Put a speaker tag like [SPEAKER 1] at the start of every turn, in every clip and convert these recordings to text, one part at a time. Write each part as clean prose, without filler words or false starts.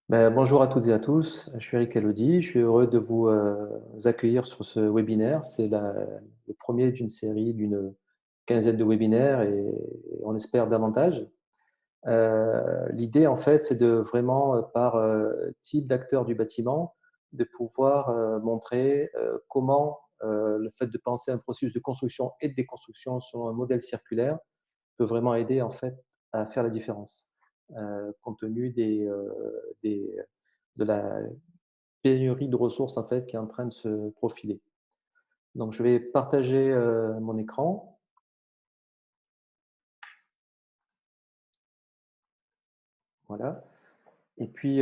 [SPEAKER 1] Bonjour à toutes et à tous, je suis Eric Elodie, je suis heureux de vous accueillir sur ce webinaire. C'est le premier d'une série d'une quinzaine de webinaires et on espère davantage. L'idée, en fait, c'est de vraiment, par type d'acteur du bâtiment, de pouvoir montrer comment le fait de penser un processus de construction et de déconstruction selon un modèle circulaire peut vraiment aider, en fait, à faire la différence, compte tenu des de la pénurie de ressources, en fait, qui est en train de se profiler. Donc je vais partager, mon écran, voilà, et puis,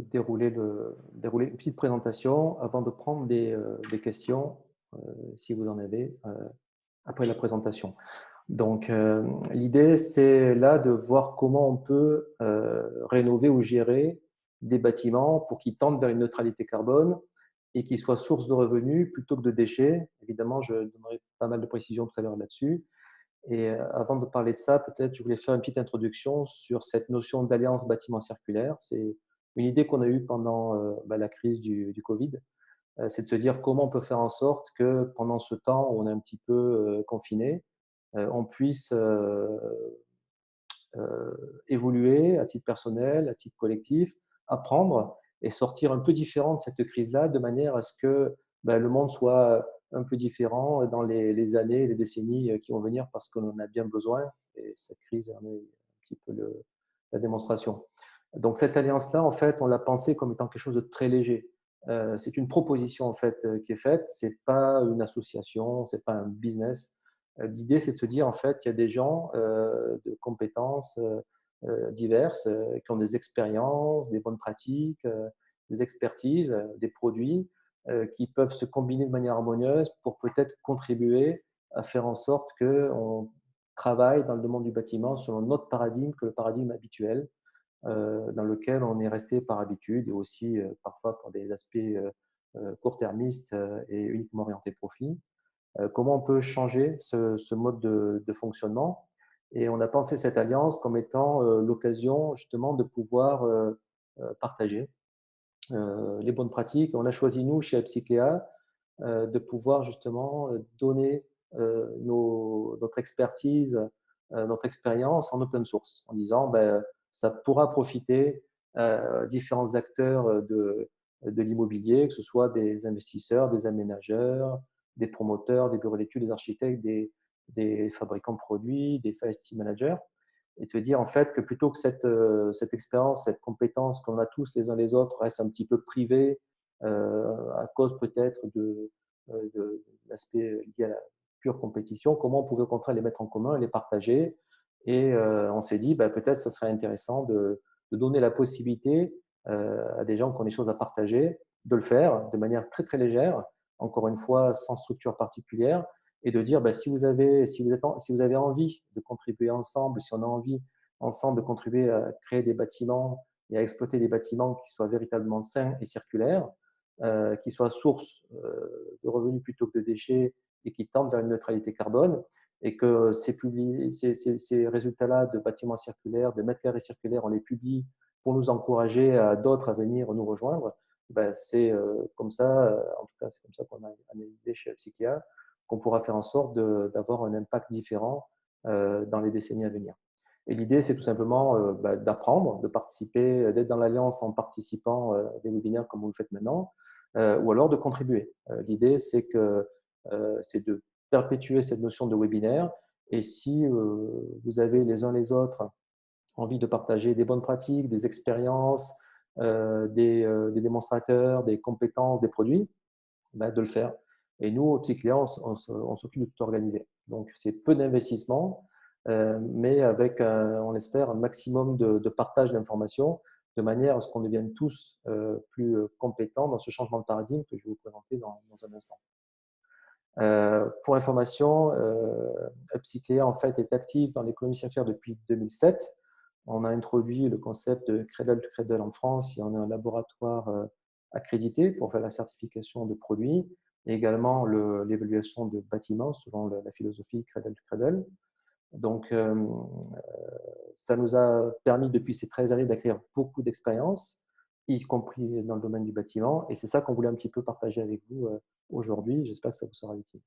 [SPEAKER 1] dérouler une petite présentation avant de prendre des questions, si vous en avez, après la présentation. Donc, l'idée, c'est là de voir comment on peut, rénover ou gérer des bâtiments pour qu'ils tendent vers une neutralité carbone et qu'ils soient source de revenus plutôt que de déchets. Évidemment, je donnerai pas mal de précisions tout à l'heure là-dessus. Et avant de parler de ça, peut-être je voulais faire une petite introduction sur cette notion d'alliance bâtiment circulaire. C'est une idée qu'on a eue pendant, la crise du covid. C'est de se dire comment on peut faire en sorte que pendant ce temps où on est un petit peu, confiné, on puisse, évoluer à titre personnel, à titre collectif, apprendre et sortir un peu différent de cette crise-là, de manière à ce que, le monde soit un peu différent dans les années, les décennies qui vont venir, parce qu'on en a bien besoin et cette crise en est un petit peu la démonstration. Donc cette alliance-là, en fait, on l'a pensée comme étant quelque chose de très léger. C'est une proposition, en fait, qui est faite, c'est pas une association, c'est pas un business. L'idée, c'est de se dire, en fait, qu'il y a des gens de compétences diverses, qui ont des expériences, des bonnes pratiques, des expertises, des produits qui peuvent se combiner de manière harmonieuse pour peut-être contribuer à faire en sorte qu'on travaille dans le monde du bâtiment selon notre paradigme que le paradigme habituel, dans lequel on est resté par habitude et aussi parfois pour des aspects court-termistes et uniquement orientés profit. Comment on peut changer ce mode de fonctionnement. Et on a pensé cette alliance comme étant l'occasion justement de pouvoir partager les bonnes pratiques. On a choisi, nous, chez Epsicléa, de pouvoir justement donner notre expertise, notre expérience en open source, en disant ça pourra profiter à différents acteurs de l'immobilier, que ce soit des investisseurs, des aménageurs, des promoteurs, des bureaux d'études, des architectes, des fabricants de produits, des facility managers, et de se dire en fait que plutôt que cette expérience, cette compétence qu'on a tous les uns les autres reste un petit peu privée à cause peut-être de l'aspect lié à la pure compétition, comment on pouvait au contraire les mettre en commun et les partager. Et on s'est dit, peut-être ce serait intéressant de donner la possibilité à des gens qui ont des choses à partager, de le faire de manière très très légère, encore une fois sans structure particulière, et de dire si vous avez envie de contribuer ensemble, si on a envie ensemble de contribuer à créer des bâtiments et à exploiter des bâtiments qui soient véritablement sains et circulaires, qui soient source de revenus plutôt que de déchets et qui tendent vers une neutralité carbone, et que ces résultats-là de bâtiments circulaires, de mètres carrés circulaires, on les publie pour nous encourager à d'autres à venir nous rejoindre. C'est comme ça, en tout cas c'est comme ça qu'on a analysé chez Psychia, qu'on pourra faire en sorte d'avoir un impact différent dans les décennies à venir. Et l'idée, c'est tout simplement d'apprendre, de participer, d'être dans l'alliance en participant à des webinaires comme vous le faites maintenant, ou alors de contribuer. L'idée, c'est de perpétuer cette notion de webinaire. Et si vous avez les uns les autres envie de partager des bonnes pratiques, des expériences, des démonstrateurs, des compétences, des produits, de le faire. Et nous, au petit client, on s'occupe de tout organiser. Donc, c'est peu d'investissement, mais avec, on espère, un maximum de partage d'informations, de manière à ce qu'on devienne tous plus compétents dans ce changement de paradigme que je vais vous présenter dans un instant. Pour information, Upcyclea en fait est active dans l'économie circulaire depuis 2007. On a introduit le concept de Cradle to Cradle en France et on a un laboratoire accrédité pour faire la certification de produits et également l'évaluation de bâtiments selon la philosophie Cradle to Cradle. Donc, ça nous a permis depuis ces 13 années d'acquérir beaucoup d'expérience, y compris dans le domaine du bâtiment et c'est ça qu'on voulait un petit peu partager avec vous, aujourd'hui. J'espère que ça vous sera utile.